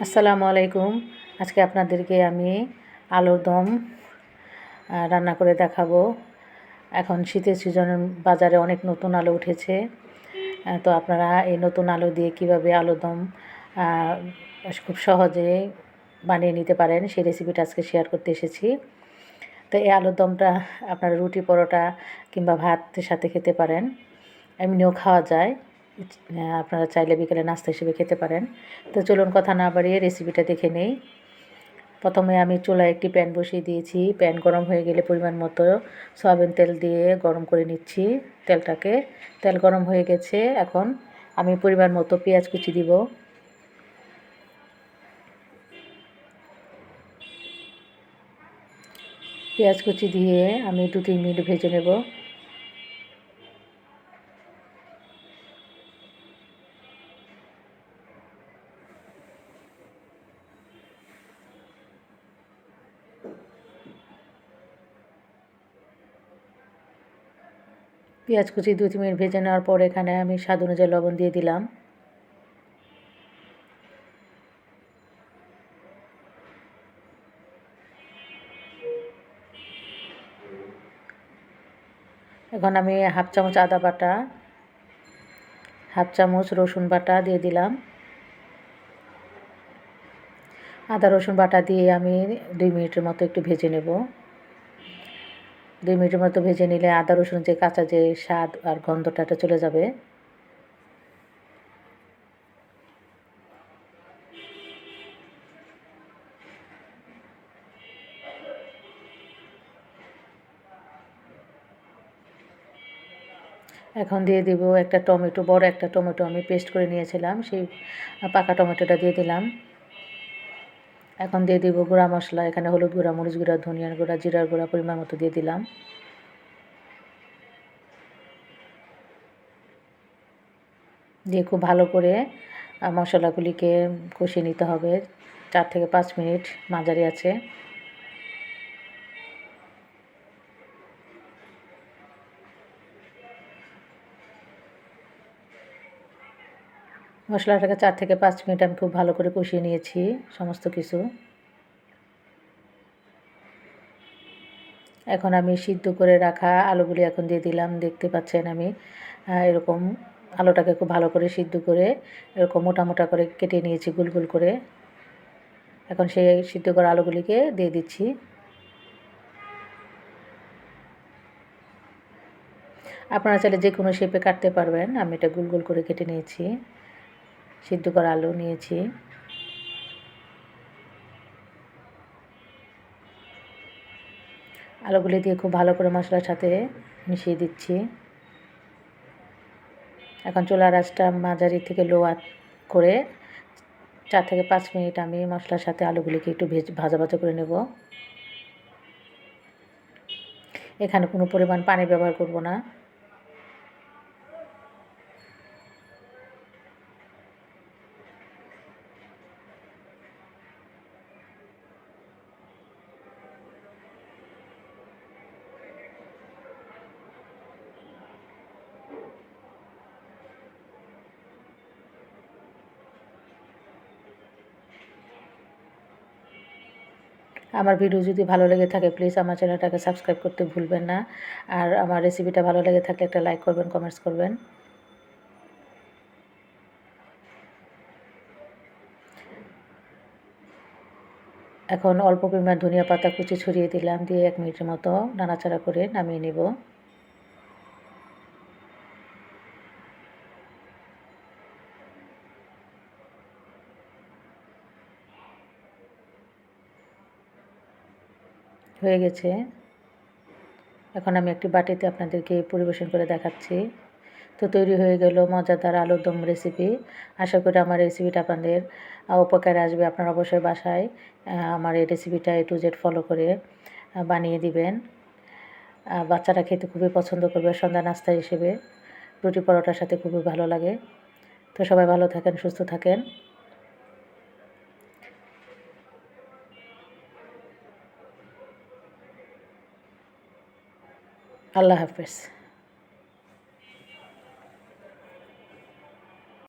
আসসালামু আলাইকুম। আজকে আপনাদেরকে আমি আলুর দম রান্না করে দেখাবো। এখন শীতের সিজনে বাজারে অনেক নতুন আলু উঠেছে। তো আপনারা এই নতুন আলু দিয়ে কীভাবে আলুর দম খুব সহজে বানিয়ে নিতে পারেন সেই রেসিপিটা আজকে শেয়ার করতে এসেছি। তো এই আলুর দমটা আপনারা রুটি, পরোটা কিংবা ভাতের সাথে খেতে পারেন। এমনিও খাওয়া যায়। আপনারা চাইলে বিকেলে নাস্তা হিসেবে খেতে পারেন। তো চলুন কথা না বাড়িয়ে রেসিপিটা দেখে নেই। প্রথমে আমি চুলায় একটি প্যান বসিয়ে দিয়েছি। প্যান গরম হয়ে গেলে পরিমাণ মতো সয়াবিন তেল দিয়ে গরম করে নিচ্ছি তেলটাকে। তেল গরম হয়ে গেছে, এখন আমি পরিমাণ মতো পেঁয়াজ কুচি দিব। পেঁয়াজ কুচি দিয়ে আমি 2-3 মিনিট ভেজে নেব। পেঁয়াজ কুচি 2-3 মিনিট ভেজে নেওয়ার পর এখানে আমি স্বাদ অনুযায়ী লবণ দিয়ে দিলাম। এখন আমি হাফ চামচ আদা বাটা, হাফ চামচ রসুন বাটা দিয়ে দিলাম। আদা রসুন বাটা দিয়ে আমি 2 মিনিটের মতো একটু ভেজে নেব। 2 মিনিটের মতো ভেজে নিলে আদা রসুন যে কাঁচা যে স্বাদ আর গন্ধটা চলে যাবে। এখন দিয়ে দেব একটা টমেটো, বড় একটা টমেটো আমি পেস্ট করে নিয়েছিলাম, সেই পাকা টমেটোটা দিয়ে দিলাম। এখন দিয়ে দেব গুঁড়া মশলা, এখানে হলুদ গুঁড়া, মরিচ গুঁড়া, ধনিয়ার গুঁড়া, জিরার গুঁড়া পরিমাণ মতো দিয়ে দিলাম। দিয়ে খুব ভালো করে মশলাগুলিকে কষিয়ে নিতে হবে 4 থেকে 5 মিনিট মাঝারি আছে। মশলাটাকে 4 থেকে 5 মিনিট আমি খুব ভালো করে কষিয়ে নিয়েছি সমস্ত কিছু। এখন আমি সিদ্ধ করে রাখা আলুগুলি এখন দিয়ে দিলাম। দেখতে পাচ্ছেন আমি এরকম আলুটাকে খুব ভালো করে সিদ্ধ করে এরকম মোটা মোটা করে কেটে নিয়েছি গোল গোল করে। এখন সেই সিদ্ধ করা আলুগুলিকে দিয়ে দিচ্ছি। আপনারা চাইলে যে কোনো শেপে কাটতে পারবেন, আমি এটা গোল গোল করে কেটে নিয়েছি। সিদ্ধ করা আলু নিয়েছি। আলুগুলি দিয়ে খুব ভালো করে মশলার সাথে মিশিয়ে দিচ্ছি। এখন চুলার আঁচটা মাঝারি থেকে লো করে 4 থেকে 5 মিনিট আমি মশলার সাথে আলুগুলিকে একটু ভাজা ভাজা করে নেব। এখানে কোনো পরিমাণ পানি ব্যবহার করব না। আমার ভিডিও যদি ভালো লেগে থাকে প্লিজ আমার চ্যানেলটাকে সাবস্ক্রাইব করতে ভুলবেন না। আর আমার রেসিপিটা ভালো লেগে থাকলে একটা লাইক করবেন, কমেন্টস করবেন। এখন অল্প পরিমাণ ধনিয়া পাতা কুচি ছড়িয়ে দিলাম, দিয়ে 1 মিনিটের মতো নাড়াচাড়া করে নামিয়ে নেব। হয়ে গেছে। এখন আমি একটি বাটিতে আপনাদেরকে পরিবেশন করে দেখাচ্ছি। তো তৈরি হয়ে গেল মজাদার আলুর দম রেসিপি। আশা করি আমার রেসিপিটা আপনাদের উপকারে আসবে। আপনারা অবশ্যই বাসায় আমার এই রেসিপিটা A to Z ফলো করে বানিয়ে দিবেন। বাচ্চারা খেতে খুবই পছন্দ করবে সন্ধ্যা নাস্তা হিসেবে। রুটি পরোটার সাথে খুবই ভালো লাগে। তো সবাই ভালো থাকেন, সুস্থ থাকেন। আল্লাহ হাফেজ।